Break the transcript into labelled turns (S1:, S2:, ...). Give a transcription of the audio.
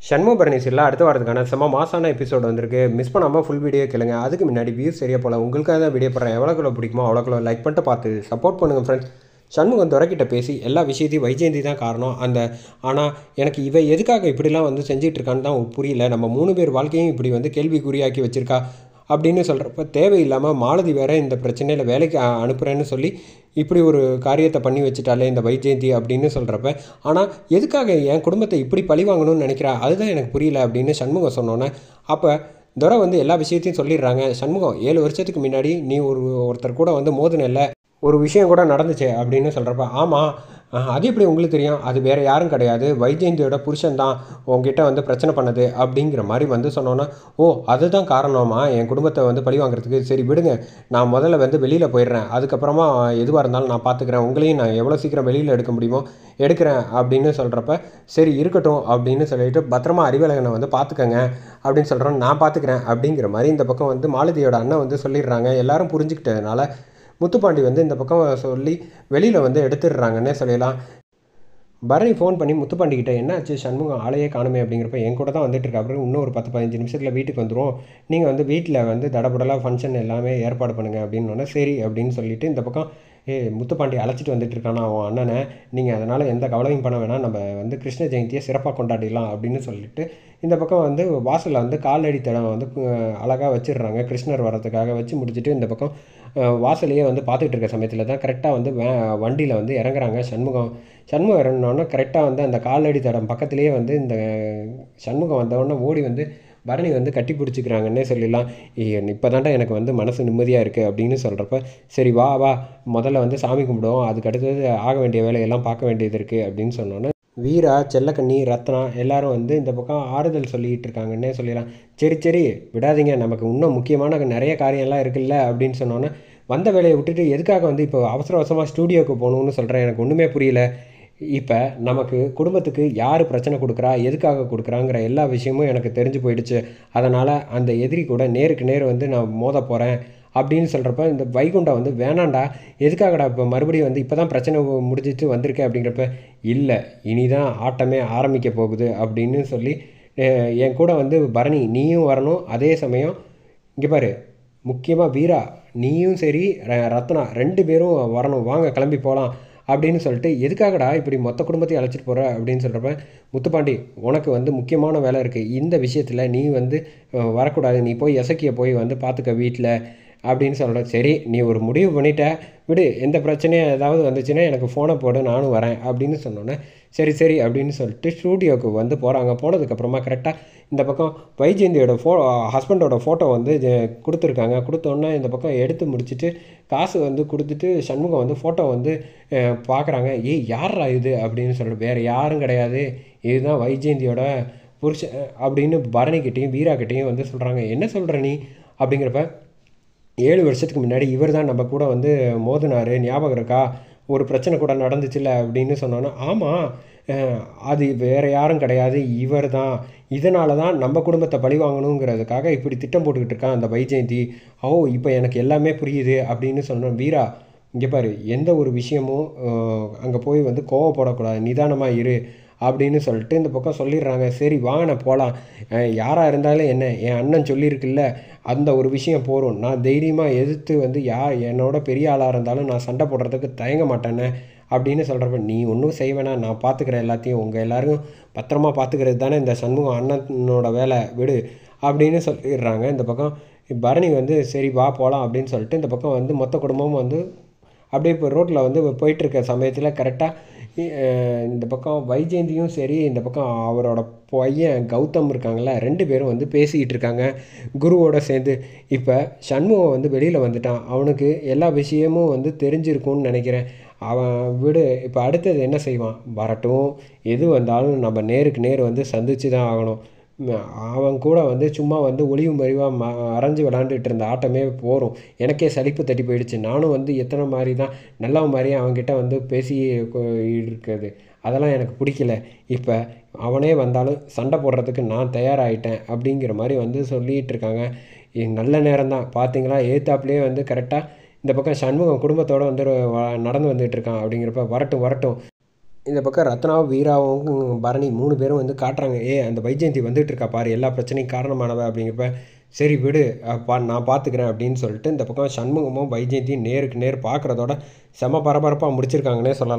S1: சண்முகபரணி serial அடுத்த வாரத்துக்கான செம்ம மாசான எபிசோடு வந்திருக்கு. மிஸ் பண்ணாமல் ஃபுல் வீடியோ கேளுங்க. அதுக்கு முன்னாடி வியூஸ் சரியா போல உங்களுக்காக தான் வீடியோ போடுறேன். எவ்வளோக்குள்ள பிடிக்குமோ அவ்வளோக்குள்ள லைக் பண்ணிட்டு பார்த்து சப்போர்ட் பண்ணுங்கள் ஃப்ரெண்ட்ஸ். சண்முகம் துறக்கிட்ட பேசி எல்லா விஷயத்தையும் வைஜெயந்தி தான் காரணம். ஆனால் எனக்கு எதுக்காக இப்படிலாம் வந்து செஞ்சிட்டு இருக்கான்னு தான் புரியல. நம்ம 3 பேர் வாழ்க்கையும் இப்படி வந்து கேள்விக்குறியாக்கி வச்சிருக்கா அப்படின்னு சொல்கிறப்ப தேவையில்லாமல் மாலதி வேற இந்த பிரச்சனையில் வேலைக்கு அனுப்புகிறேன்னு சொல்லி இப்படி ஒரு காரியத்தை பண்ணி வச்சுட்டாலே இந்த வைஜெயந்தி அப்படின்னு சொல்கிறப்ப, ஆனால் எதுக்காக என் குடும்பத்தை இப்படி பழி வாங்கணும்னு நினைக்கிறா, அதுதான் எனக்கு புரியல அப்படின்னு சண்முகம் சொன்னோன்னே, அப்போ துரை வந்து எல்லா விஷயத்தையும் சொல்லிடுறாங்க. சண்முகம் 7 வருஷத்துக்கு முன்னாடி நீ ஒருத்தர் கூட வந்து மோதினல்ல, ஒரு விஷயம் கூட நடந்துச்சு அப்படின்னு சொல்கிறப்ப, ஆமாம் அது எப்படி உங்களுக்கு தெரியும், அது வேறு யாரும் கிடையாது, வைஜெயந்தியோட புருஷன் தான் உங்ககிட்ட வந்து பிரச்சனை பண்ணது அப்படிங்கிற மாதிரி வந்து சொன்னோன்னா, ஓ அதுதான் காரணமா என் குடும்பத்தை வந்து பழி வாங்குறதுக்கு, சரி விடுங்க நான் முதல்ல வந்து வெளியில் போயிடுறேன், அதுக்கப்புறமா எதுவாக இருந்தாலும் நான் பார்த்துக்கிறேன், உங்களையும் நான் எவ்வளோ சீக்கிரம் வெளியில் எடுக்க முடியுமோ எடுக்கிறேன் அப்படின்னு சொல்கிறப்ப, சரி இருக்கட்டும் அப்படின்னு சொல்லிட்டு பத்திரமா அறிவழகனை வந்து பார்த்துக்கங்க அப்படின்னு சொல்கிறோம், நான் பார்த்துக்கிறேன் அப்படிங்கிற மாதிரி இந்த பக்கம் வந்து மாலதியோட அண்ணன் வந்து சொல்லிடுறாங்க. எல்லாரும் புரிஞ்சுக்கிட்டதுனால முத்துப்பாண்டி வந்து இந்த பக்கம் சொல்லி வெளியில் வந்து எடுத்துடுறாங்கன்னே சொல்லலாம். பரணி ஃபோன் பண்ணி முத்துப்பாண்டிக்கிட்ட என்னாச்சு சண்முகம் ஆளையே காணுமே அப்படிங்கிறப்ப, என் கூட தான் வந்துட்டு இருக்கா, அப்புறம் இன்னும் ஒரு 10-15 நிமிஷத்தில் வீட்டுக்கு வந்துடும், நீங்கள் வந்து வீட்டில் வந்து தடபுடலாக ஃபங்க்ஷன் எல்லாமே ஏற்பாடு பண்ணுங்கள் அப்படின்னோடனே சரி அப்படின்னு சொல்லிட்டு இந்த பக்கம் முத்துப்பாண்டி அழைச்சிட்டு வந்துட்டு இருக்கானா அவன் அண்ணனை, நீங்கள் அதனால் எந்த கவலையும் பண்ண வேணாம், நம்ம வந்து கிருஷ்ண ஜெயந்தியை சிறப்பாக கொண்டாடிடலாம் அப்படின்னு சொல்லிட்டு இந்த பக்கம் வந்து வாசலில் வந்து காலடி தடம் வந்து அழகாக வச்சிடுறாங்க. கிருஷ்ணர் வரதுக்காக வச்சு முடிச்சுட்டு இந்த பக்கம் வாசலையே வந்து பார்த்துட்டு இருக்க சமயத்தில் தான் கரெக்டாக வந்து வண்டியில் வந்து இறங்குறாங்க சண்முகம் இறங்கினோடனே கரெக்டாக வந்து அந்த காலடி தடம் பக்கத்துலேயே வந்து இந்த சண்முகம் வந்தோடனே ஓடி வந்து பரணி வந்து கட்டி பிடிச்சிக்கிறாங்கன்னே சொல்லிடலாம். இப்போ தாண்டா எனக்கு வந்து மனசு நிம்மதியாக இருக்குது அப்படின்னு சொல்கிறப்ப, சரி வா வா முதல்ல வந்து சாமி கும்பிடுவோம், அதுக்கு அடுத்தது ஆக வேண்டிய வேலையெல்லாம் பார்க்க வேண்டியது இருக்குது அப்படின்னு சொன்னோன்னே வீரா, செல்லக்கண்ணி, ரத்னா எல்லாரும் வந்து இந்த பக்கம் ஆறுதல் சொல்லிகிட்டு இருக்காங்கன்னே சொல்லிடலாம். சரி சரி விடாதீங்க, நமக்கு இன்னும் முக்கியமான நிறைய காரியம்லாம் இருக்குல்ல அப்படின்னு சொன்னோன்னே, வந்த வேலையை விட்டுட்டு எதுக்காக வந்து இப்போ அவசர அவசரமாக ஸ்டூடியோவுக்கு போகணுன்னு சொல்கிறேன், எனக்கு ஒன்றுமே புரியல. இப்போ நமக்கு குடும்பத்துக்கு யார் பிரச்சனை கொடுக்குறா, எதுக்காக கொடுக்குறாங்கிற எல்லா விஷயமும் எனக்கு தெரிஞ்சு போயிடுச்சு, அதனால் அந்த எதிரி கூட நேருக்கு நேர் வந்து நான் மோத போகிறேன் அப்படின்னு சொல்கிறப்ப, இந்த வைகுண்டம் வந்து வேணாண்டா, எதுக்காகடா இப்போ மறுபடியும் வந்து இப்போ தான் பிரச்சனை முடிஞ்சிட்டு வந்திருக்கேன் அப்படிங்கிறப்ப, இல்லை இனி தான் ஆட்டமே ஆரம்பிக்க போகுது அப்படின்னு சொல்லி, என் கூட வந்து பரணி நீயும் வரணும், அதே சமயம் இங்கே பாரு முக்கியமாக வீரா நீயும் சரி ரத்னா 2 பேரும் வரணும், வாங்க கிளம்பி போகலாம் அப்படின்னு சொல்லிட்டு, எதுக்காகடா இப்படி மொத்த குடும்பத்தையும் அழைச்சிட்டு போகிற அப்படின்னு சொல்கிறப்ப, முத்துப்பாண்டி உனக்கு வந்து முக்கியமான வேலை இருக்குது, இந்த விஷயத்தில் நீ வந்து வரக்கூடாது, நீ போய் எசக்கியை போய் வந்து பார்த்துக்க வீட்டில் அப்படின்னு சொல்கிறேன். சரி நீ ஒரு முடிவு பண்ணிட்ட விடு, எந்த பிரச்சனையும் ஏதாவது வந்துச்சுன்னா எனக்கு ஃபோனை போடு நானும் வரேன் அப்படின்னு சொன்னோன்னே, சரி சரி அப்படின்னு சொல்லிட்டு ஸ்டூடியோவுக்கு வந்து போகிறாங்க. போனதுக்கப்புறமா கரெக்டாக இந்த பக்கம் வைஜெயந்தியோட ஹஸ்பண்டோட ஃபோட்டோ வந்து கொடுத்துருக்காங்க. கொடுத்தோன்னே இந்த பக்கம் எடுத்து முடிச்சுட்டு காசு வந்து கொடுத்துட்டு சண்முகம் வந்து ஃபோட்டோ வந்து பார்க்குறாங்க. ஏய் யாரா இது அப்படின்னு சொல்லிட்டு, வேறு யாரும் கிடையாது, இதுதான் வைஜெயந்தியோட புருஷன் அப்படின்னு பரணிக்கிட்டேயும் வீராக்கிட்டேயும் வந்து சொல்கிறாங்க. என்ன சொல்கிற நீ அப்படிங்கிறப்ப, 7 வருஷத்துக்கு முன்னாடி இவர் தான் நம்ம கூட வந்து மோதினார், ஞாபகம் இருக்கா, ஒரு பிரச்சனை கூட நடந்துச்சுல்ல அப்படின்னு சொன்னோன்னா, ஆமாம் அது வேறு யாரும் கிடையாது, இவர் தான், இதனால தான் நம்ம குடும்பத்தை பழி வாங்கணுங்கிறதுக்காக இப்படி திட்டம் போட்டுக்கிட்டு இருக்கான் அந்த வைஜெயந்தி. ஓ இப்போ எனக்கு எல்லாமே புரியுது அப்படின்னு சொன்னோம். வீரா இங்கே பாரு, எந்த ஒரு விஷயமும் அங்கே போய் வந்து கோவப்படக்கூடாது, நிதானமாக இரு அப்படின்னு சொல்லிட்டு இந்த பக்கம் சொல்லிடுறாங்க. சரி வாங்க போகலாம், யாராக இருந்தாலும் என்ன, என் அண்ணன் சொல்லியிருக்குல்ல அந்த ஒரு விஷயம் போகும், நான் தைரியமாக எதிர்த்து வந்து என்னோட பெரிய ஆளாக இருந்தாலும் நான் சண்டை போடுறதுக்கு தயங்க மாட்டேனே அப்படின்னு சொல்கிறப்ப, நீ ஒன்றும் செய்வேனா, நான் பார்த்துக்கிறேன் எல்லாத்தையும், உங்கள் எல்லோரும் பத்திரமா பார்த்துக்கிறது தானே இந்த சண்முகம் அண்ணனோட வேலை, விடு அப்படின்னு சொல்லிடுறாங்க. இந்த பக்கம் பரணி வந்து சரி வா போகலாம் அப்படின்னு சொல்லிட்டு இந்த பக்கம் வந்து மொத்த குடும்பமும் வந்து அப்படியே இப்போ ரோட்டில் வந்து போயிட்டுருக்க சமயத்தில் கரெக்டாக இந்த பக்கம் வைஜெயந்தியும் சரி, இந்த பக்கம் அவரோட பையன் கௌதம் இருக்காங்கள்ல, 2 பேரும் வந்து பேசிக்கிட்டு இருக்காங்க குருவோட சேர்ந்து. இப்போ சண்முகம் வந்து வெளியில் வந்துட்டான், அவனுக்கு எல்லா விஷயமும் வந்து தெரிஞ்சிருக்கும்னு நினைக்கிறேன். அவன் விடு, இப்போ அடுத்தது என்ன செய்வான், வரட்டும், எது வந்தாலும் நம்ம நேருக்கு நேர் வந்து சந்திச்சு தான் ஆகணும். அவன் கூட வந்து சும்மா வந்து ஒளிவு மறைவாக மறைஞ்சு விளாண்டுட்டு இருந்த ஆட்டமே போகிறோம், எனக்கே சலிப்பு தட்டி போயிடுச்சு, நானும் வந்து எத்தனை மாதிரி தான் நல்ல மாதிரியே அவன்கிட்ட வந்து பேசி இருக்குது, அதெல்லாம் எனக்கு பிடிக்கல, இப்போ அவனே வந்தாலும் சண்டை போடுறதுக்கு நான் தயாராகிட்டேன் அப்படிங்கிற மாதிரி வந்து சொல்லிகிட்டு இருக்காங்க. நல்ல நேரம் தான் பார்த்தீங்களா, ஏத்தாப்புலேயே வந்து கரெக்டாக இந்த பக்கம் சண்முகம் குடும்பத்தோடு வந்து நடந்து வந்துட்டு இருக்கான் அப்படிங்கிறப்ப, வரட்டும் வரட்டும் இந்த பக்கம் ரத்னாவும் வீராவும் பரணி 3 பேரும் வந்து காட்டுறாங்க, அந்த வைஜெயந்தி வந்துட்டு இருக்கா பாரு, எல்லா பிரச்சனையும் காரணமானவ அப்படிங்கிறப்ப, சரி விடு நான் பார்த்துக்கிறேன் அப்படின்னு சொல்லிட்டு இந்த பக்கம் சண்முகமும் வைஜெயந்தியும் நேருக்கு நேர் பார்க்குறதோட செம பரபரப்பாக முடிச்சிருக்காங்கன்னே சொல்லலாம்.